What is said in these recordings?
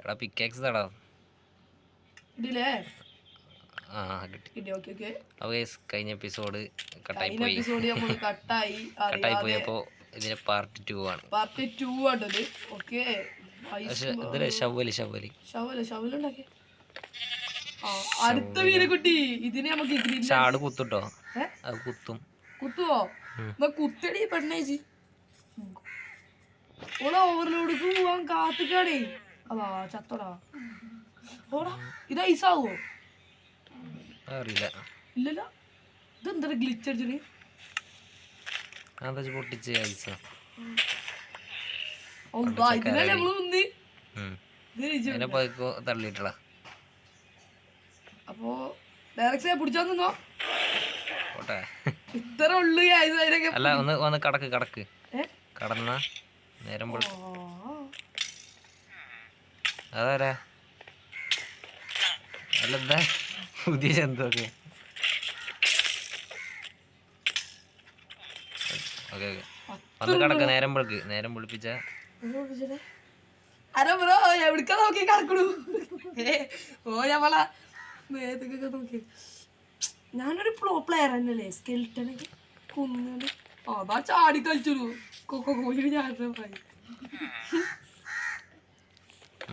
എടാ പിക്കാക്സ് തടാ. ആ കിട്ടി. അപ്പോൾ കഴിഞ്ഞ എപ്പിസോഡ് കട്ടായി പോയി. അപ്പോൾ ഇതിന് പാർട്ട് 2 ആണ്. ഇതിലെ അടുത്ത വീരക്കുട്ടി ഇതിന് നമുക്ക് ചാട് കുത്തുട്ടോ. അത് കുത്തുവോ കുത്തടി പെണ്ണേച്ചി ഓളാ ഓവർലോഡ് പോവാൻ കാത്തിക്കാടേ. അതാ ചത്തോടാ. ഓടാ ഇത് ഐസാവോ അറിയില്ല. ഇല്ലല്ലോ ഇതെന്താ ഗ്ലിച്ച് അടിച്ചിന് പൊട്ടിച്ച് ഐസ. തള്ളിട്ട. അപ്പൊ ഡയറക്റ്റ് പിടിച്ചോ നിന്നോ. ഇത്ര ഉള്ളു. അല്ല ഒന്ന് കടക്ക് കടന്ന നേരം അതാരാ? അല്ലെന്താ പുതിയ ജന്തുവൊക്കെ. ഓക്കെ വന്ന് കടക്ക. നേരം വിളിപ്പിച്ച എവിടക്ക നോക്കി കടക്കണു. നോക്കി ഞാനൊരു പ്രോ പ്ലെയർ തന്നെയല്ലേ. സ്കെൽറ്റനൊക്കെ കൊന്നത് അതാ ചാടി കളിച്ചു.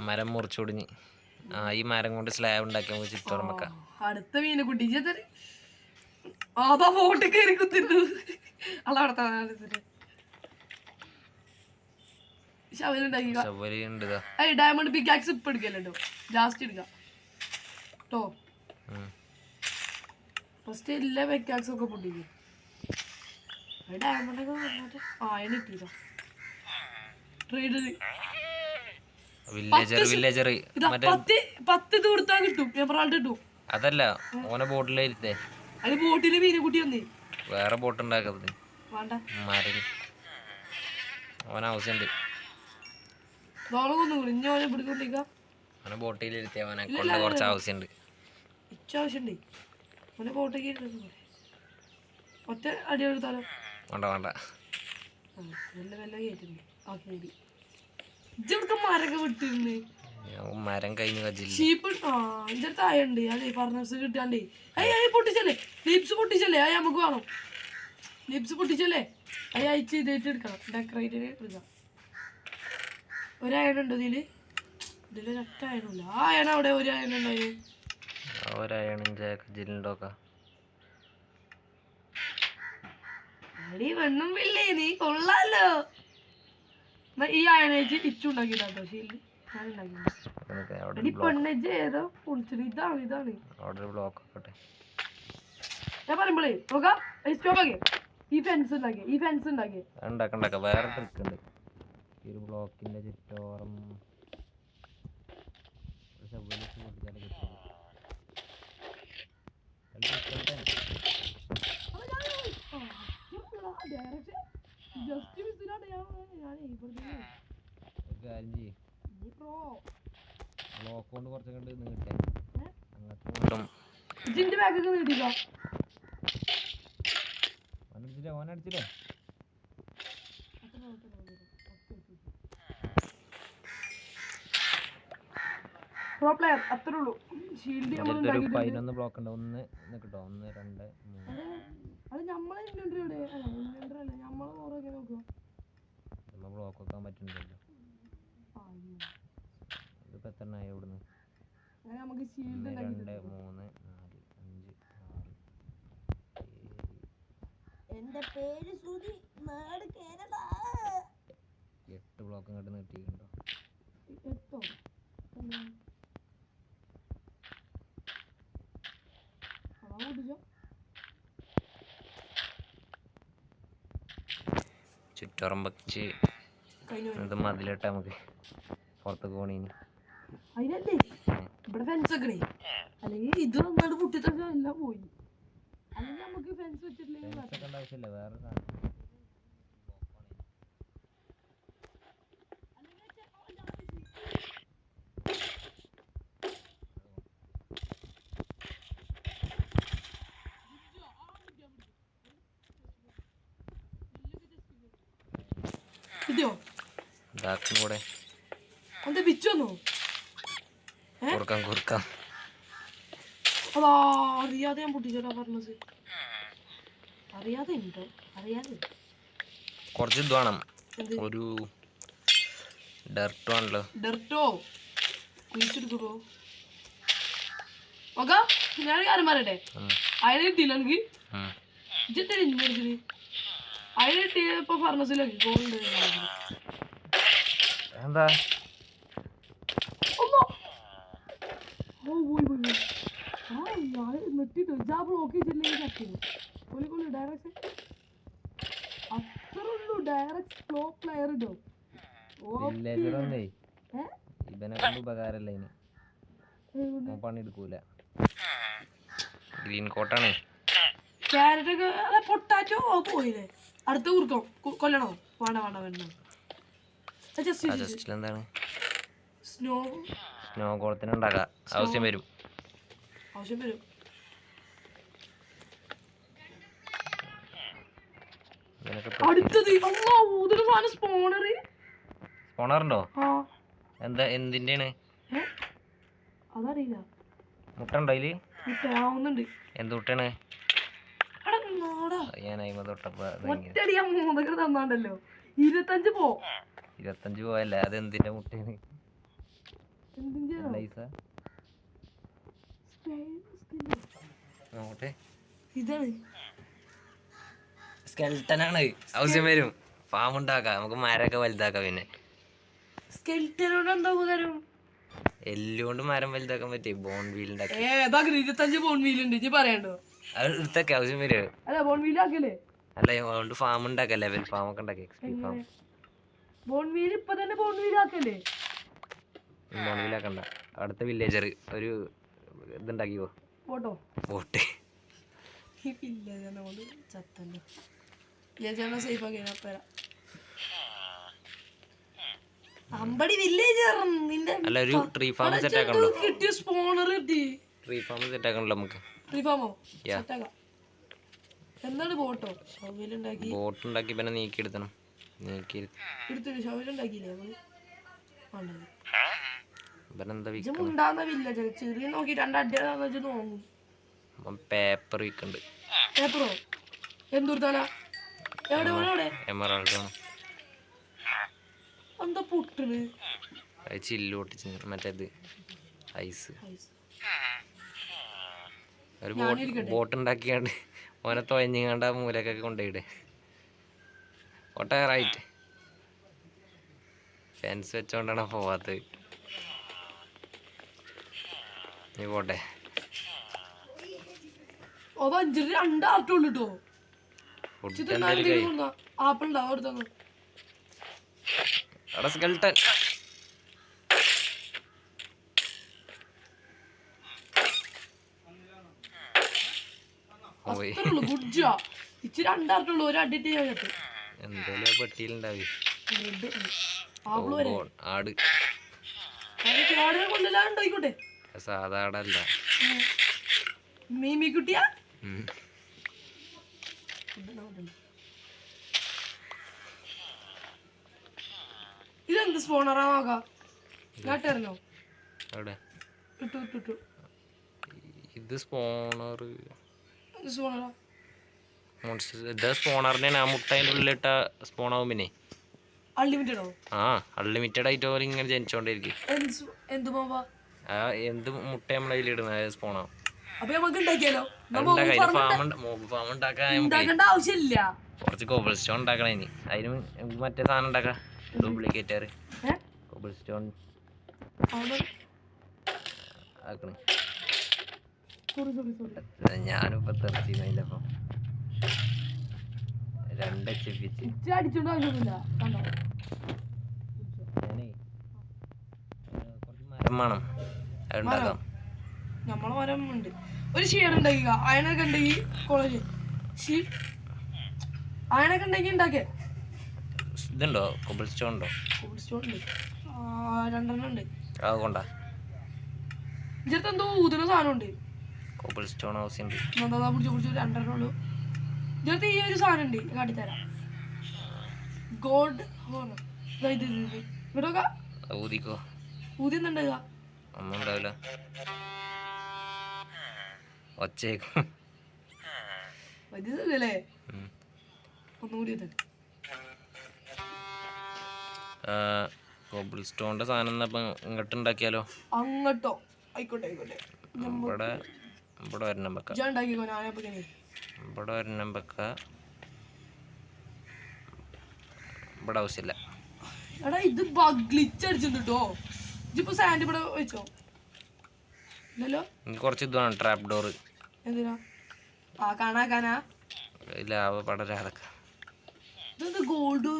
മരം മുറിച്ചൊടിഞ്ഞ്. ഈ മരം കൊണ്ട് സ്ലാബ് ഉണ്ടാക്കി നമുക്ക് ചുറ്റോറം വെക്കാം. അടുത്ത മീനെ കുട്ടി അതാ ഫോട്ട് കയറി കുത്തിരുന്നു. ഡയമണ്ട് പിക്കാക്സ് ഇപ്പൊ എടുക്കല്ലോ. ലാസ്റ്റ് എടുക്കാം കേട്ടോ. ഫസ്റ്റ് എല്ലാ പിക്കാക്സും ഒക്കെ പൊട്ടിക്കും. ഡയമണ്ട് ഒക്കെ വന്നിട്ട് ഇട്ടിട്ടോ. അതല്ല ഓനെ ബോട്ടിലിരുത്തേ. അത് ബോട്ടില് മീനെ കുട്ടി വന്നേ. വേറെ ബോട്ട് ഉണ്ടാക്കുന്നത് ഓന ആവശ്യമുണ്ട്. ഓനെ ബോട്ടിലിരുത്തേ. ഓനെ കൊണ്ട് കുറച്ച് ആവശ്യമുണ്ട്. ഒറ്റ അടിയെടുത്താലോ? വേണ്ട മരൊക്കെ വിട്ടിരുന്നേ. മരം കഴിഞ്ഞ് ആയുണ്ട് ഫർണസ് കിട്ടാണ്ടേ. പൊട്ടിച്ചല്ലേ ലിപ്സ് പൊട്ടിച്ചല്ലേ. നമുക്ക് വേണം ലിപ്സ് പൊട്ടിച്ചല്ലേ. അയച്ച് ഇതായിട്ട് എടുക്കണം. ഡെക്കറേറ്റീവ് എടുക്കാം. ഒരയണുണ്ടോ ഇതില്? ഒരൊറ്റ അയണില്ല. ആ അയണ അവിടെ ഒരു അയണുണ്ടായി. വെണ്ണും പിള്ളേ നീ കൊള്ളാലോ. ഈ അയണേച്ച് ഇച്ചുണ്ടാക്കിട്ടോ. ഷീൽഡ് പെണ്ണേച്ച് ഏതോ പൊളിച്ചത്. ഇതാണ് ഞാൻ പറയുമ്പോളേ നോക്കാം. ഈ ഫെൻസ് ഉണ്ടാക്കിയ വേറെ ട്രിക്ക് ഉണ്ട്. ഈ ഒരു ബ്ലോക്കിന്റെ ചുറ്റോറം ബ്ലോക്ക് കൊണ്ട് കുറച്ചൊക്കെ നീട്ടെ. ഇതിന്റെ ബാഗൊക്കെ നീട്ടിക്കോ. ഓനടിച്ചില്ലേ? പ്രോ പ്ലെയർ അത്രേ ഉള്ളൂ. ഷീൽഡ് 11 ബ്ലോക്ക് ഉണ്ട്. 1 കിട്ടോ. 1 2 3. അത് നമ്മളെ ഇൻവെന്ററി അല്ല നമ്മളെ ഓരോക്കെ നോക്കുക. ബ്ലോക്ക് വെക്കാൻ പറ്റുന്നില്ലല്ലോ. ഇതിപ്പോ എത്ര ആയി? ഇവിടുന്ന് നമുക്ക് ഷീൽഡ് 2 3 4 5 6 7 എന്റെ പേര് ശ്രുതി. നാട് കേരള. 8 ബ്ലോക്ക് ഇങ്ങോട്ട് നീട്ടിയിട്ടുണ്ടോ? 8 ചുറ്റോറം വെച്ച് ഇത് മതിലിട്ട നമുക്ക് പുറത്ത് പോണീന്. അതിനല്ലേ ഇവിടെ ഫെൻസ് വെക്കണേ. അല്ലെങ്കിൽ ഇത് നന്നായിട്ട് പൊട്ടിത്തൊക്കെ എല്ലാം പോയി. അല്ലെങ്കിൽ നമുക്ക് ഫെൻസ് വെച്ചിട്ടില്ലെങ്കിൽ ആവശ്യമില്ല. വേറെ കിട്ടിയോ? കൂടെ എന്താ പിച്ചു വന്നോ? കൊടുക്കാം അതാ അറിയാതെ ഞാൻ പൊട്ടിച്ചോട്ടാ പറഞ്ഞത്. അറിയാതെ ഉണ്ട്, അറിയാതെ. കുറച്ച് ഇത് വേണം, ഒരു ഡർട്ട് ആണല്ലോ. ഡർട്ടോ കുഴിച്ചെടുക്കോ നോക്കാ. ഞാൻ കാര്യം പറയട്ടെ, അയന കിട്ടിയില്ല എനിക്ക്. ഇജ്ജെന്താ ഇന്നെടുക്കല്? അയന കിട്ടിയ ഇപ്പൊ ഫർണസിലേക്ക് ഗോൾഡ് എന്താ നെട്ടിട്ട് ബ്ലോക്ക് ചെയ്തില്ലെങ്കിൽ ചട്ടിന് കൊല്ലി ഡയറക്റ്റ് അത്ര ഉള്ളൂ. ഡയറക്റ്റ് ഫ്ലോ പ്ലെയർ ഇടോ ഇവനെ കൊണ്ട് ഉപകാരല്ല ഇനി പണി എടുക്കൂല. ഗ്രീൻ കോട്ടാണേ. ക്യാരറ്റ് പൊട്ടാറ്റോ പോയില്ലേ? അടുത്ത കുറുക്കോ കൊല്ലണോ? വേണ്ട വേണ്ട. എന്താണ് സ്നോ കോളത്തിന് ഉണ്ടാക്കാം. ആവശ്യം വരും. അടുത്തത് സ്പോണറുണ്ടോ? എന്താ എന്തിന്റെയാണ്? അതറിയില്ല. മുട്ട ഉണ്ടോ അതില്? എന്ത് മുട്ടയാണ്? ഞാൻ അയിമ തൊട്ടപ്പോ 25 പോയല്ലേ? അത് എന്തിന്റെ മുട്ടയാണ്? നോട്ടെ, സ്കെൽട്ടനാണ്. ആവശ്യം വരും. ഫാം ഉണ്ടാക്കാം, നമുക്ക് മരമൊക്കെ വലുതാക്കാം. പിന്നെ എല്ലുകൊണ്ട് മരം വലുതാക്കാൻ പറ്റി. ബോൺ വീൽ ഉണ്ടാക്കി 25 ബോൺ വീൽ ഉണ്ട് പറയണ്ടോ? അത് എടുത്തൊക്കെ ആവശ്യം വരും. അല്ല ബോൺ വീൽ ആക്കല്ലേ? അല്ല അതുകൊണ്ട് ഫാം ഉണ്ടാക്കാം, ലെവൽ ഫാം ഒക്കെ ഉണ്ടാക്കി. ബോൺ വീൽ ഇപ്പൊ തന്നെ ബോൺ വീൽ ആക്കല്ലേ? ബോൺ വീൽ ആക്കണ്ട. അടുത്ത വില്ലേജർ ഒരു ഇതുണ്ടാക്കിയോ? ബോട്ട് അല്ല, ഒരു ട്രീ ഫാം സെറ്റ് ആക്കണല്ലോ. ട്രീ ഫാം സെറ്റ് ആക്കണല്ലോ നമുക്ക്. എന്താണ് ബോട്ട് ഉണ്ടാക്കി പിന്നെ നീക്കിയെടുക്കണം. പേപ്പർ വിൽക്കണ്ട്. എമറാൾഡ് ചില്ല് പൊട്ടിച്ച് മറ്റേത് ഐസ്. ഒരു ബോട്ട് ഉണ്ടാക്കിയാണ്ട് ഓനെ തൊഴഞ്ഞിങ്ങാണ്ട് ആ മൂലക്കൊക്കെ കൊണ്ടുപോയിടെ. ഓട്ടെ റൈറ്റ്. ഫെൻസ് വെച്ചോണ്ടാണ് പോവാത്തത്. നീ പോട്ടെ. സ്കെൽട്ടൻ എന്തേലും പെട്ടിയിലുണ്ടാവേ. ആട് സാധാ ആടല്ല. മീമിക്കുട്ടിയാ ഇതെന്ത് സ്പോണറാ നോക്കാം. കേട്ടായിരുന്നോ? ഇത് സ്പോണർ. സ്പോണറാ സ്പോണറിന്റെ ആ മുട്ട അതിൻ്റെ ഉള്ളിലിട്ട സ്പോണാവും. പിന്നെ അൺലിമിറ്റഡോ? അൺലിമിറ്റഡ് ആയിട്ട് പോലെ ഇങ്ങനെ ജനിച്ചോണ്ടിരിക്കും. എന്ത് എന്ത് മുട്ട നമ്മളതിലിടുന്ന സ്പോണാവും. ആവശ്യമില്ല. കുറച്ച് കോബിൾ സ്റ്റോൺ ഉണ്ടാക്കണം. ഇനി അതിന് മറ്റേ സാധനം ഉണ്ടാക്കാം. ഡ്യൂപ്ലിക്കേറ്റർ കോബിൾ സ്റ്റോൺ ആക്കണേ. ഞാനിപ്പോ തെറിച്ചിപ്പം 2 HP ഞാനേ കുറച്ച് മരം വേണം. അതുണ്ടാക്കാം. നമ്മളെ മരം ഉണ്ട്. ഒരു ഷീഡ് ഉണ്ടാക്കിക്ക. അയണൊക്കെ ഉണ്ടെങ്കിൽ കോളേജ് അയണൊക്കെ ഉണ്ടെങ്കിൽ ഉണ്ടാക്കിയ ഇതുണ്ടോ? കോബിൾ സ്റ്റോൺ ഉണ്ടോ? 2 ഉണ്ട്. അത് കൊണ്ടാ ഇജടുത്ത് എന്തോ ഊതുന്ന സാധനം ഉണ്ട്. കോബിൾ സ്റ്റോൺ ആവശ്യമുണ്ട്. പിടിച്ചു 2 ഉള്ളൂ. ഇജടുത്ത് ഈ ഒരു സാധനം ഉണ്ട്, കാട്ടിത്തരാം. ഗോൾഡ് ഇവിടൊക്കെ ഊതിക്കോ. ഊതി ഒന്നുണ്ടാകുക ഒന്നും ഉണ്ടാവില്ല, ഒച്ചേക്കും. വലിയ സുഖല്ലേ? ഒന്നുകൂടി കോബിൾ സ്റ്റോണിന്റെ സാധനം ഇങ്ങോട്ട് ഉണ്ടാക്കിയാലോ? അങ്ങോട്ടോ? ആയിക്കോട്ടെ ആയിക്കോട്ടെ. ഇവിടെ ഇവിടെ ഒരെണ്ണം വെക്കാം, ഇവിടെ ഒരെണ്ണം വെക്കാം. ഇവിടെ ആവശ്യമില്ല. എടാ ഇത് ഗ്ലിച്ച് അടിച്ചിട്ടോ. ഇതിപ്പോ സാൻഡ് ഇവിടെ വെച്ചോ? ഇല്ലല്ലോ. കുറച്ച് ഇതാണ് ട്രാപ്പ് ഡോർ. എന്തിനാ? ആ കാണാ ലാവ പടരാതൊക്കെ. ഇതെന്ത് ഗോൾഡ്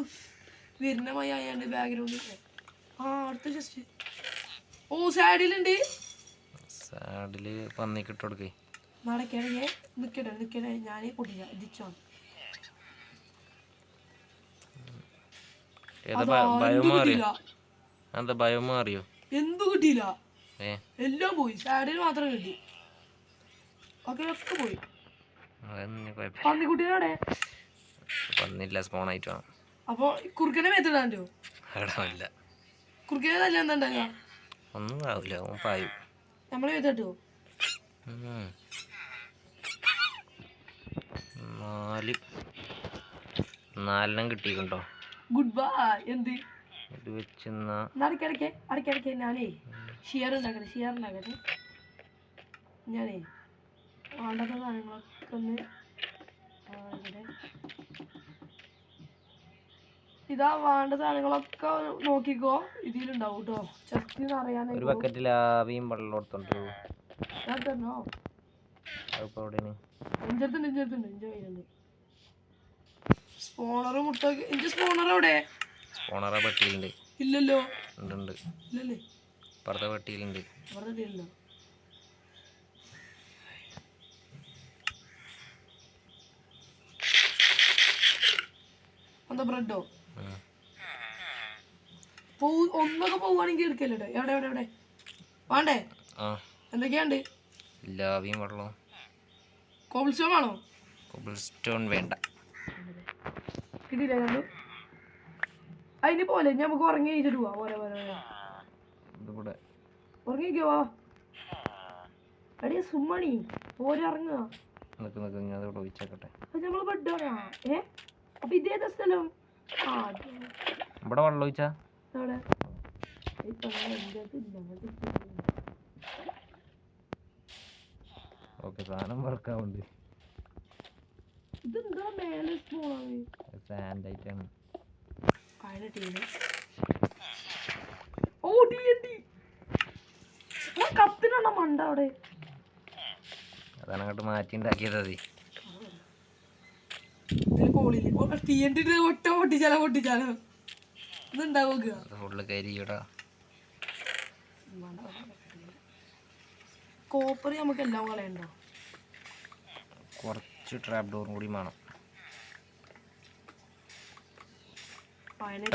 വരുന്നമായി ആയാണ്ട് ബാക്ക്ഗ്രൗണ്ട്. ആ അടുത്ത ജസ്റ്റ്. ഓ സാഡിലുണ്ട്. സാഡില് പന്നിക്ക് ഇട്ട് കൊടുക്കേ. നടക്കണേ നിക്കട്ടെ ഞാനേ പൊട്ടില്ല ഇതിച്ചോ. ബയോമ അറിയോ? എന്തു കിട്ടിയില്ല, എല്ലാം പോയി. സാഡിൽ മാത്രം കിട്ടി, ഒക്കെ പോയി. പന്നിക്കുട്ടിയുടെ പന്നില്ല, സ്പോൺ ആയിട്ട് വേണം. അപ്പൊ കുറുക്കനെ മേത്തിടാണ്ടോ? ഇല്ല, കുറുക്കനെ തല്ല എന്താ ഒന്നും ആവില്ല, പായും. നമ്മളെ മേത്തിട്ടോ? 4 കിട്ടിയിട്ടുണ്ടോ? Good bye. എന്ത് ഇത് വെച്ച് അടയ്ക്കടയ്ക്ക് ഞാനേ ഷിയർ ഉണ്ടാക്കട്ടെ. ഞാനേ വേണ്ടാത്ത സാധനങ്ങളൊക്കെ ഒന്ന് ഇതാ വേണ്ട സാധനങ്ങളൊക്കെ നോക്കിക്കോ. ഇതിലുണ്ടാവും കേട്ടോ. ചട്ടി നിറയാൻ ഒരു ബക്കറ്റിൽ ആവിയും വെള്ളം കൊടുത്തോണ്ടോ? സ്പോണറ് മുട്ട. എന്റെ സ്പോണർ എവിടെ? സ്പോണറെ പെട്ടിയിലുണ്ട്. ഇല്ലല്ലോ. ഉണ്ട്. ഇല്ലല്ലേ? പുറത്തെ പെട്ടിയിലുണ്ട്. എന്താ ബ്രെഡോ? ഒന്നൊക്കെ പോവാണെങ്കിൽ എടുക്കല്ലേ? എവിടെ വേണ്ടേ? എന്തൊക്കെയാണ്ട്? ലാവിയും വെള്ളവും. കോബിൾ സ്റ്റോൺ ആണോ? കോബിൾ സ്റ്റോൺ വേണ്ട. കിട്ടിയില്ല രണ്ടു. അതിന് പോലെ നമുക്ക് ഉറങ്ങി കഴിഞ്ഞിട്ട് പോവാ. ഉറങ്ങിക്കോ എടിയ സുമ്മണി ഓരോ ഇറങ്ങുക. നമ്മള് ബെഡാണോ? അപ്പൊ ഇതേതാ സ്ഥലം? ഇവിടെ വെള്ളം ഒഴിച്ചാ സാധനം വർക്കാവുണ്ട്. ഇതെന്താ മേലെ സാൻഡ് ആയിട്ടാണ്. കത്തിനുള്ള മണ്ട അവിടെ. അതാണ് അങ്ങോട്ട് മാറ്റി ഉണ്ടാക്കിയത്. പൊട്ടിച്ചാലോ ഇതുണ്ടാവുക. ഫുള്ള് കരിയൂടാ. കോപ്പർ നമുക്ക് എല്ലാം കളയണ്ടോ? കുറച്ച് ട്രാപ്പ് ഡോറും കൂടി വേണം.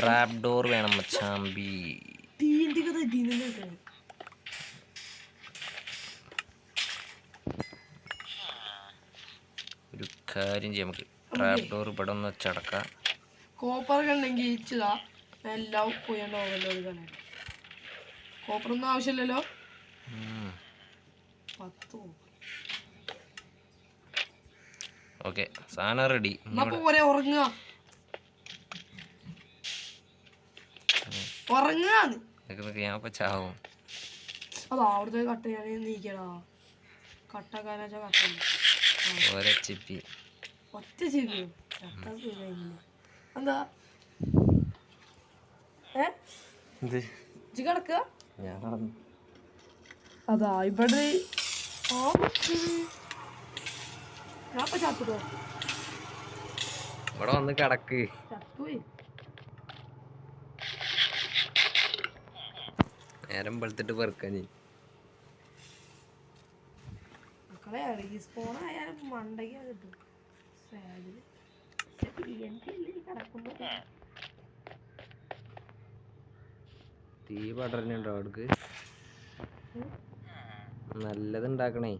ട്രാപ്പ് ഡോർ വേണം മച്ചാമ്പി. ഒരു കാര്യം ചെയ്യാം, നമുക്ക് ട്രാപ്പ് ഡോർ ഇവിടെ ഒന്ന് വെച്ചടക്കാം. കോപ്പർ ഉണ്ടെങ്കിൽ ഇച്ചതാ എല്ലാം പോയണ്ടോ? കോപ്പറൊന്നും ആവശ്യമില്ലല്ലോ. 10. ഓക്കെ, സാധനം റെഡി. ഉറങ്ങുക. ഞാൻ ഇപ്പൊ ചാവും. അതാ അവിടുത്തെ കട്ട ഞാൻ നീക്കടാ. കട്ടക്കാരാച്ച കട്ട ഒറ്റ ചെവിയോ? എന്താ കിടക്കുക? അതാ ഇവിടെ ചത്തുട്ടോ. ഇവിടെ വന്ന് കിടക്ക്. ചത്തുപോയി. നേരം വെളുത്തിട്ട് പെറുക്കാൻ മക്കളെ സ്പോണായാലും മണ്ടയ്ക്ക് കിട്ടും. കിടക്കുമ്പോ തീ പടരുന്നുണ്ടോ അവിടേക്ക്? നല്ലത് ഉണ്ടാക്കണേ.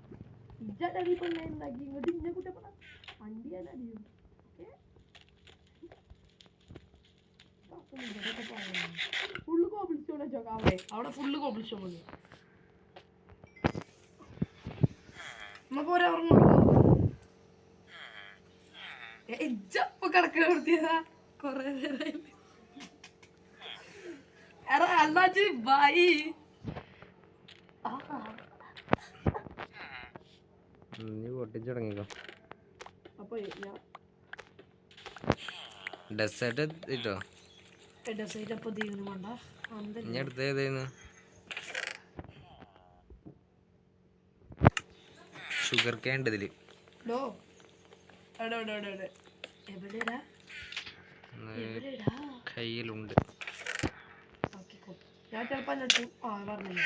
ഫുള്ള് കോബിൾ സ്റ്റോൺ വെച്ചോക്ക അവിടെ ഫുള്ള് കോബിൾ സ്റ്റോൺ മതി. നമുക്ക് ഒരവർമ്മ ഇജ്ജപ്പ കിടക്കണ നിർത്തിയതാ കൊറേ നേരമായി. എടാ അല്ലാച്ച് ബായി നീ പൊട്ടിച്ചു തുടങ്ങിക്കോ. അപ്പൊ ഞാൻ ഡെസേർട്ട് ഇട്ടോ ഡെസൈറ്റ് അപ്പൊ തീരുന്നു വേണ്ട. ഇനി അടുത്ത ഏതായിരുന്നു? ഷുഗർ കേൻ ഉണ്ട് ഇതില്. കയ്യിലുണ്ട്. ഞാൻ ചിലപ്പോ പറഞ്ഞു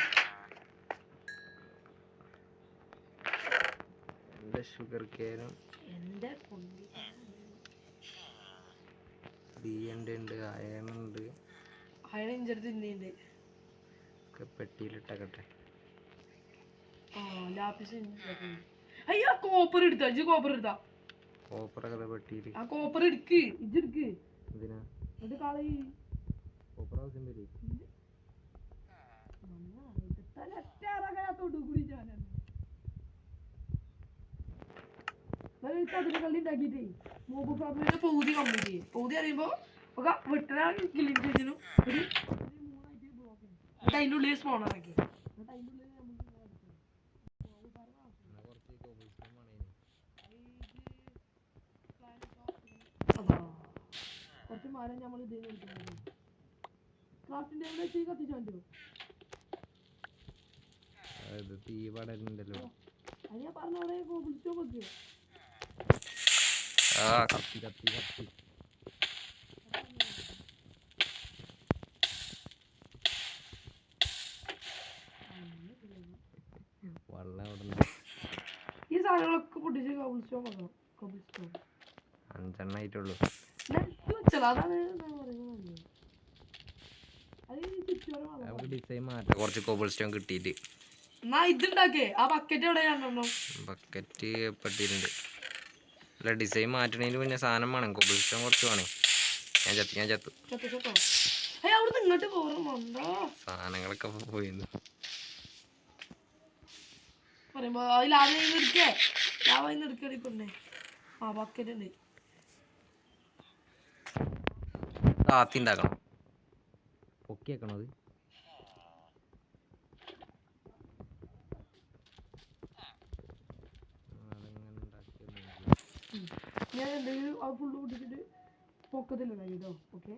എന്റെ ഷുഗർ കേനും എന്റെ ഉണ്ട്, അയണുണ്ട്. അയൺ ഇഞ്ചടുത്ത് ഇന്ത്യയുണ്ട്. പെട്ടിയിലിട്ടകട്ടെ. അയ്യോ കോപ്പർ എടുത്താ ഇജ്ജ് കോപ്പർ എടുത്താ. കോപ്പറൊക്കെ പെട്ടിയില്. ആ കോപ്പർ എടുക്ക് ഇജ്ജെടുക്ക്. എന്തിനാ എന്നിട്ട് കളി കോപ്പർ ആവശ്യം വരും. കളി ഉണ്ടാക്കിട്ടേ മോബ് ഫാമിലിയുടെ പൗതി കംപ്ലീറ്റ് ചെയ്യും. പൗതി അറിയുമ്പോ വെട്ടണ കില്ലിങ് സ്റ്റേജിനും ഒരു 3 ബ്ലോക്ക് എന്നിട്ട് അതിൻ്റെ ഉള്ളിൽ സ്പോണർ ആക്കി. എന്നിട്ട് അതിൻ്റെ ഉള്ളിൽ കുറച്ച് മരം നമ്മൾ ഇത് ക്രാഫ്റ്റിന്റെ എവിടെ കത്തിച്ചോ. തീ പടരുന്നുണ്ടല്ലോ. അത് ഞാൻ പറഞ്ഞ അവിടെ വിളിച്ചോ വെക്കോ. കത്തി കത്തി കത്തി. വെള്ളം എവിടെ? ഈ സാധനങ്ങളൊക്കെ പൊട്ടിച്ച് കബിൾസ്റ്റോൺ വെക്കണം. കബിൾസ്റ്റോൺ 5 ആയിട്ടുള്ളൂ. അതാണ് നമുക്ക് ഡിസൈൻ മാറ്റാം കുറച്ച് കോബിൾ സ്റ്റോൺ കിട്ടിയിട്ട്. എന്നാ ഇതുണ്ടാക്കേ ആ ബക്കറ്റ് എവിടെ രണ്ടെണ്ണം ബക്കറ്റ് പെട്ടിയിലുണ്ട്. അല്ല ഡിസൈൻ മാറ്റണതിന് പിന്നെ സാധനം വേണം. കോബിൾ സ്റ്റോൺ കുറച്ച് വേണേ. ഞാൻ ചത്തു. അവിടെ ഇങ്ങോട്ട് പോറുണ്ടോ സാധനങ്ങളൊക്കെ പോയിരുന്നു പറയുമ്പോ ലാഭം എടുക്കേ. ലാഭം എടുക്കടി പെണ്ണേ. ആ ബക്കറ്റ് ഉണ്ട്. ആത്തി ഉണ്ടാക്കണം. പൊക്കി വെക്കണോ അത്? ഞാൻ എന്തെങ്കിലും ആ ഫുള്ള് പൊട്ടിച്ചിട്ട് പൊക്കത്തിലുണ്ടായി കേട്ടോ. ഓക്കെ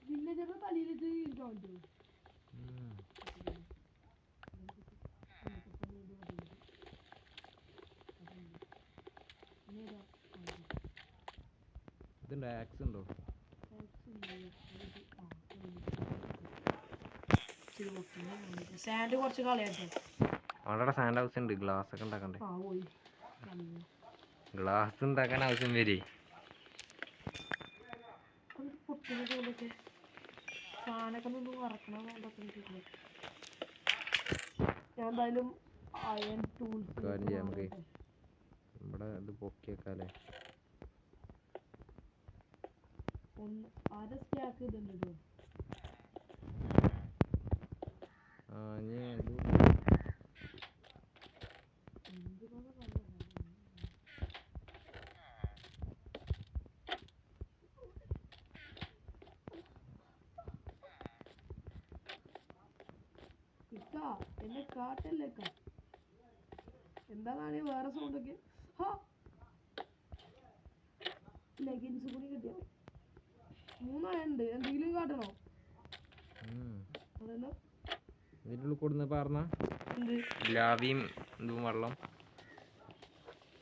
വില്ലേജറിന്റെ തലയിലിട്ട് ഇരിക്കാൻ പറ്റുമോ? ഇതുണ്ടോ? ആക്സ് ഉണ്ടോ? സാൻഡ് കുറച്ച് കളയാട്ടോ. അവിടെ സാൻഡ് ഹൗസ് ഉണ്ട്. ഗ്ലാസ് ഒക്കെ ഉണ്ടാക്കണ്ടേ? ഗ്ലാസ് ഉണ്ടാക്കാൻ ആവശ്യം വരേ. സാധനമൊക്കെ ഒന്ന് വറക്കണം. ഞാൻ എന്തായാലും അയൺ ടൂൾസ് കാര്യം ചെയ്യാം. നമുക്ക് ഇവിടെ ഇത് പൊക്കി വെക്കാല്ലേ. ഒന്ന് അര സ്റ്റാക്ക് ഇതുണ്ട്. എന്നെ കാട്ടല്ലേക്ക എന്താണ് വേറെ സൗണ്ടൊക്കെ. ലെഗിൻസ് കൂടി കിട്ടിയാ 3 ആയുണ്ട്. എന്തെങ്കിലും കാട്ടണോ? അതല്ലോ ഇതിനുള്ളിൽ കൊടുന്ന് പറഞ്ഞ എന്ത് ലാവിയും എന്തും വെള്ളം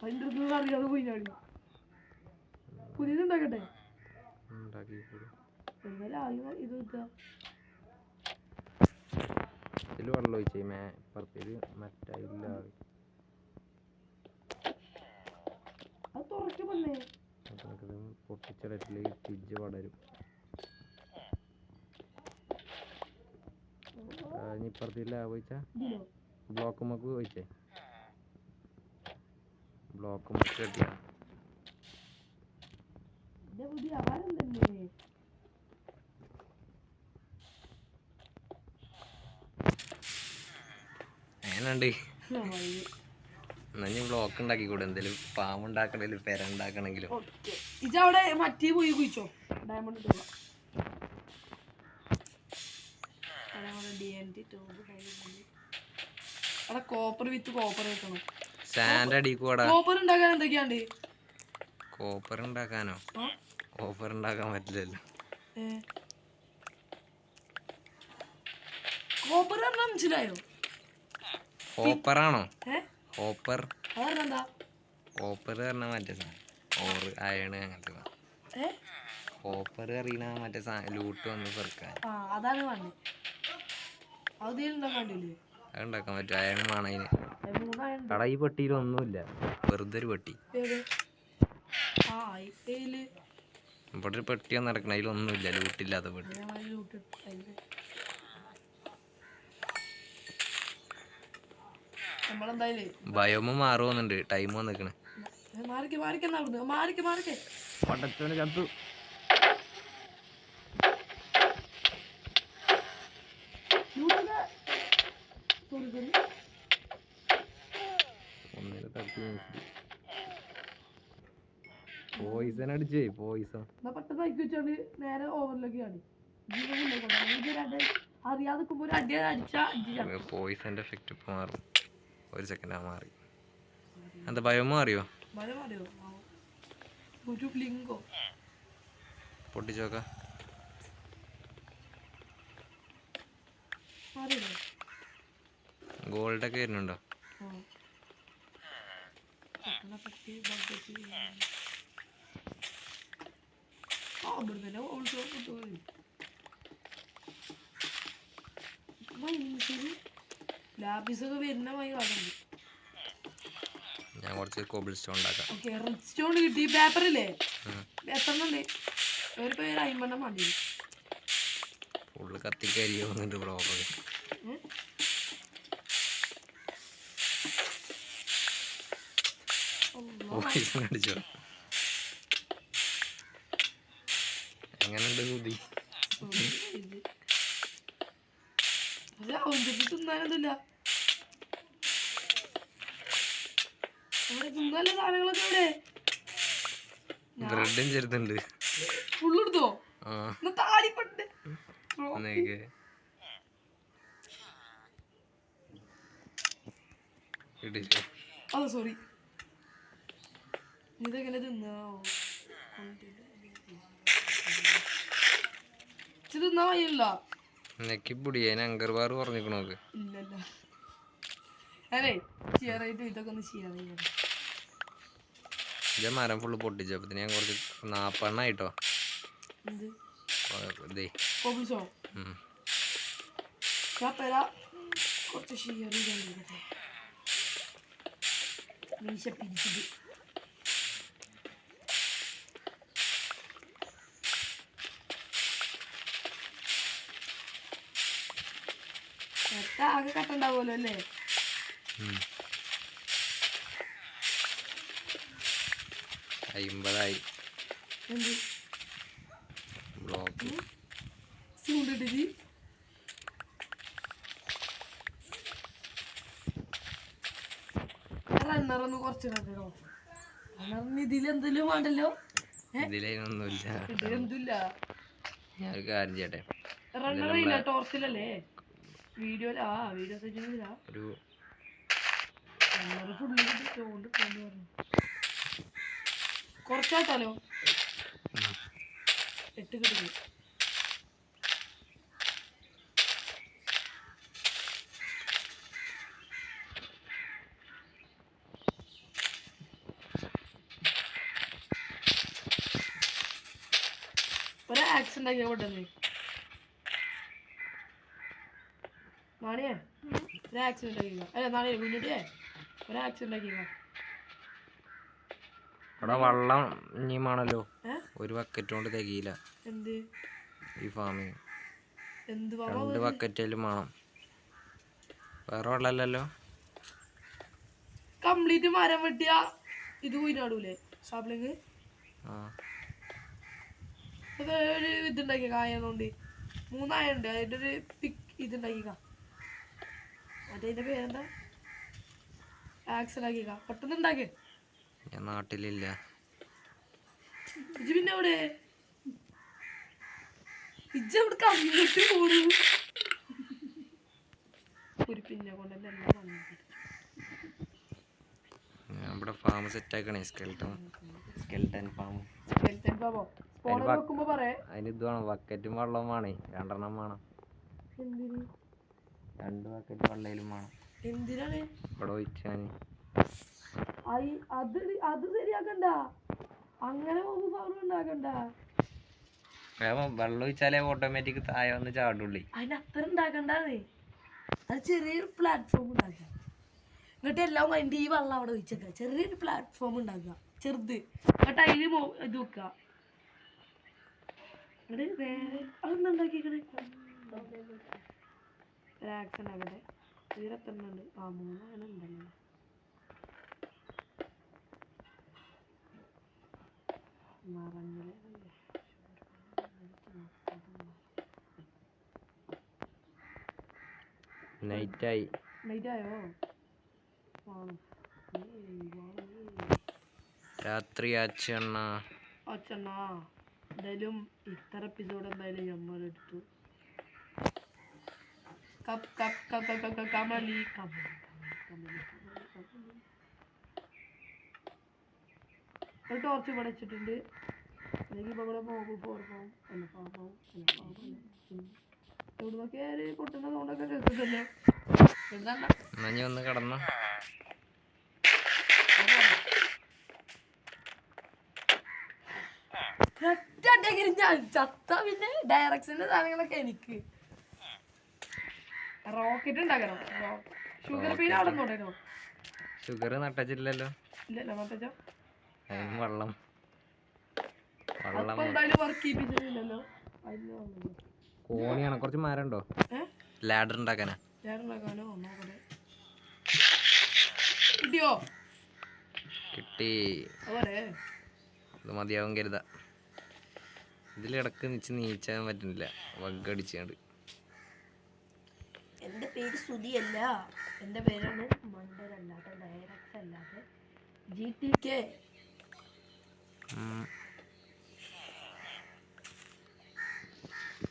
അതിൻ്റെ അടുത്ത് അറിയാതെ പോയി ചാടി. പുതിയതുണ്ടാക്കട്ടെ. എന്തായാലും ആദ്യം ഇത് കിട്ടുക. ഇതിൽ വെള്ളം ഒഴിച്ചേ. ഇപ്പുറത്തേല് മറ്റായില്ല. അത് തുറക്ക് പെണ്ണേ. പൊട്ടിച്ചിടത്തില് തിരിച്ച് പടരും. ഇപ്പുറത്തേല് ലാഭ ഒഴിച്ചാ ബ്ലോക്ക് മക്ക് പോയിട്ടേ ബ്ലോക്ക് മക്ക് കെട്ടിയ പുതിയ അപാരം തന്നെ. അങ്ങനെയുണ്ട്. എന്നാ ഞാൻ ബ്ലോക്ക് ഉണ്ടാക്കിക്കൂടെ എന്തേലും ഫാം ഉണ്ടാക്കണെങ്കിലും പെര ഉണ്ടാക്കണെങ്കിലും. ഇജവിടെ മറ്റേ പോയി കുഴിച്ചോ ഡയമണ്ട് ഇടുക. കോപ്പർ വിത്ത് കോപ്പർ വെക്കണം. സാൻഡ് അടി കൂടാ കോപ്പർ ഉണ്ടാക്കാൻ എന്തൊക്കെയാണ്ട്? കോപ്പർ ഉണ്ടാക്കാനോ? കോപ്പർ ഉണ്ടാക്കാൻ പറ്റില്ലല്ലോ. കോപ്പർ മനസ്സിലായോ? കോപ്പറാണോ? കോപ്പർ അതെന്താ? കോപ്പർ പറഞ്ഞാൽ മറ്റേ സാധനം ഓറ് അയണ് അങ്ങനത്തെ. കോപ്പർ അറിയണ മറ്റേ ലൂട്ട് വന്ന് പെറുക്കാൻ. അതാണ് വേണ്ടത്. അത് ഉണ്ടാക്കാൻ പറ്റും. അയണ് വേണം അതിന്. കട ഈ പെട്ടിയിൽ ഒന്നുമില്ല, വെറുതെ ഒരു പെട്ടി. ഇവിടെ ഒരു പെട്ടി വന്ന് നടക്കണം, അതിലൊന്നുമില്ല, ലൂട്ടില്ലാത്ത പെട്ടി. ബയോമ് മാറുന്നുണ്ട്, ടൈം വന്നിക്കണ്. പടച്ചോനെ ചത്തു. പോയിസൺ അടിച്ചേ, പോയിസൺ. നേരെ ഓവറിലേക്ക് അറിയാതെ പോയിസന്റെ എഫക്റ്റ് ഇപ്പൊ മാറും. ഒരു സെക്കൻഡ് മാറി. എന്താ ബയോമോ അറിയോ? പൊട്ടിച്ചോക്ക. ഗോൾഡ് ഒക്കെ വരുന്നുണ്ടോ? ലാബിസൊക്കെ വരുന്ന ഞാൻ കുറച്ച് കോബിൾ സ്റ്റോൺ ഉണ്ടാക്കാം. റെഡ് സ്റ്റോൺ കിട്ടി. പേപ്പറില്ലേ എത്ര ഒരു പേര് 50 മതി. ഫുള്ള് കത്തിക്കരിയോ എന്നിട്ട് ബ്ലോക്ക് അടിച്ചോ. എങ്ങനെയുണ്ട് കൂതി? തിന്നാനൊന്നുമില്ല. തിന്നാനുള്ള സാധനങ്ങളൊക്കെ എവിടെ? ബ്രെഡും ചെറുതുണ്ട്. ഫുള്ളെടുത്തോ? താടിപ്പണ്ട്. സോറി, ഇതെങ്ങനെ തിന്നാ വയ്യല്ല. അങ്കർവാർ പറഞ്ഞിക്കണോ? ഇല്ലല്ല. അല്ലേ ഷെയറായിട്ട് ഇതൊക്കെ ഒന്ന് ഷെയർ ചെയ്യാം. മരം ഫുള്ള് പൊട്ടിച്ചപ്പത്തിന് ഞാൻ കുറച്ച് 40 ആയിട്ടോ. കുറച്ച് ഷെയർ ചെയ്തോട്ടെ. മീശ പിരിച്ചത് ആകെ കട്ടുണ്ടാവുമല്ലോ അല്ലേ? 50 ബ്ലോക്ക് റണ്ണറൊന്ന് കുറച്ച് ഇതിലെന്തെങ്കിലും വേണ്ടല്ലോ. ഇതിലൊന്നുമില്ല. ഇതിലെന്തില്ല. ഞാനൊരു കാര്യം ചെയ്യട്ടെ. റണ്ണറില്ല, ടോർച്ചിലല്ലേ വീഡിയോ. വീഡിയോ ഒരു കുറച്ചായിട്ടാലോ 8 കിട്ടുന്നു. ഒരു ആക്സിഡന്റ് ആക്കിയ കൊണ്ടുവന്നേ നാണിയേ. ഒരു ആക്സിഡന്റ് ആക്കിയ അല്ല നാണിയെ കുഞ്ഞിട്ടേ ഒരു ആക്സിഡന്റ് ആക്കിയ. ഇവിടെ വെള്ളം ഇനിയുമാണല്ലോ. ഒരു ബക്കറ്റ് കൊണ്ട് തികയില്ല എന്ത് ഈ ഫാമിന്. എന്ത് 2 ബക്കറ്റേലും വേണം. വേറെ വെള്ളമല്ലല്ലോ. കംപ്ലീറ്റ് മരം വെട്ടിയ ഇത് പോയി നടുവില്ലേ സാപ്ലിങ്. ആ അത് ഒരു ഇതുണ്ടാക്കിയ കായതുകൊണ്ട് 3 ആയുണ്ട്. അതിൻ്റെ ഒരു ഇതുണ്ടാക്കിക്ക. അതിൻ്റെ പേരെന്താ? ആക്സൽ ആക്കിക്ക. പെട്ടെന്ന് ഉണ്ടാക്കിയ. ഞാൻ നാട്ടിലില്ല. ഇജ്ജ് പിന്നെ എവിടെ? ഇജ്ജ് എവിടെ കമ്മിട്ട് പോണു? ഒരു പിന്നെ കൊണ്ടല്ലേ എല്ലാം വന്നിട്ട്. ഞാൻ ഇവിടെ ഫാം സെറ്റ് ആക്കണേ. Skeleton farm. അതിന് ഇത് വേണം, ബക്കറ്റും വെള്ളവും വേണേ. 2 എണ്ണം വേണം. 2 ബക്കറ്റ് വെള്ളയിലും വേണം. എന്തിനാണ് ഇവിടെ ഒഴിച്ചാൻ? അത് ശരിയാക്കണ്ട. അങ്ങനെ ഉണ്ടാക്കണ്ട. വെള്ളം ഒഴിച്ചാലേ ഓട്ടോമാറ്റിക് താഴെ വന്ന് ചാടുള്ളേ. അതിന് അത്ര ഉണ്ടാക്കണ്ടേ. അത് ചെറിയൊരു പ്ലാറ്റ്ഫോം ഉണ്ടാക്കുക. എന്നിട്ട് എല്ലാം കഴിഞ്ഞിട്ട് ഈ വെള്ളം അവിടെ ഒഴിച്ചേക്ക. ചെറിയൊരു പ്ലാറ്റ്ഫോം ഉണ്ടാക്കുക, ചെറുത്. എന്നിട്ട് അതിൽ ഇത് വെക്കുക. എന്നിട്ട് വേറെ അതൊന്നും ഉണ്ടാക്കിക്കണേ. ആക്ഷൻ ആകട്ടെ. ഇതിലെത്തന്നുണ്ട്. 3 അങ്ങനെ ഉണ്ടല്ലോ. നൈറ്റായി. നൈറ്റായോ? രാത്രി അച്ഛണ്ണ എന്തായാലും ഇത്ര എപ്പിസോഡ് എന്തായാലും നമ്മളെടുത്തു. കമലി ഒരു ടോർച്ച് ഇവിടെ വെച്ചിട്ടുണ്ട്. അല്ലെങ്കിൽ ഇപ്പൊ ഇവിടെ ഇവിടുന്നൊക്കെ പൊട്ടുന്ന സൗണ്ടൊക്കെ കേൾക്കുന്നുണ്ടല്ലോ. എന്നാ ഒന്ന് കിടന്നു. ചത്ത പിന്നെ ഡയറക്ഷന്റെ സാധനങ്ങളൊക്കെ എനിക്ക്. റോക്കറ്റ് ഉണ്ടാക്കണം. ഷുഗർ പീൻ അവിടെ നിന്നുണ്ടോ? ഷുഗർ നട്ടച്ചില്ലല്ലോ. ഇല്ലല്ലോ നട്ടച്ചോ. വെള്ളം എന്തായാലും വർക്ക് ചെയ്യിപ്പിച്ചില്ലല്ലോ. കോണിയാണ്. കുറച്ച് മരം ഉണ്ടോ? ലാഡർ ഉണ്ടാക്കാനാ. കിട്ടിയോ? കിട്ടി. ഇത് മതിയാവും കരുതാ. ഇതിലിടക്ക് നീച്ചാൻ പറ്റുന്നില്ല. വഗ്ഗടിച്ചാണ്ട്. എൻ്റെ പേര് സുധിയല്ല. എൻ്റെ പേരാണ് മണ്ടരല്ലാത്ത ഡയറക്സ് അല്ലാതെ GTK.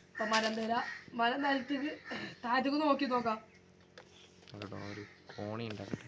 ഇപ്പൊ മരം നിലത്തേക്ക് താഴത്തേക്ക് നോക്കാം. ഒരു കോണി ഉണ്ടാക്കട്ടെ.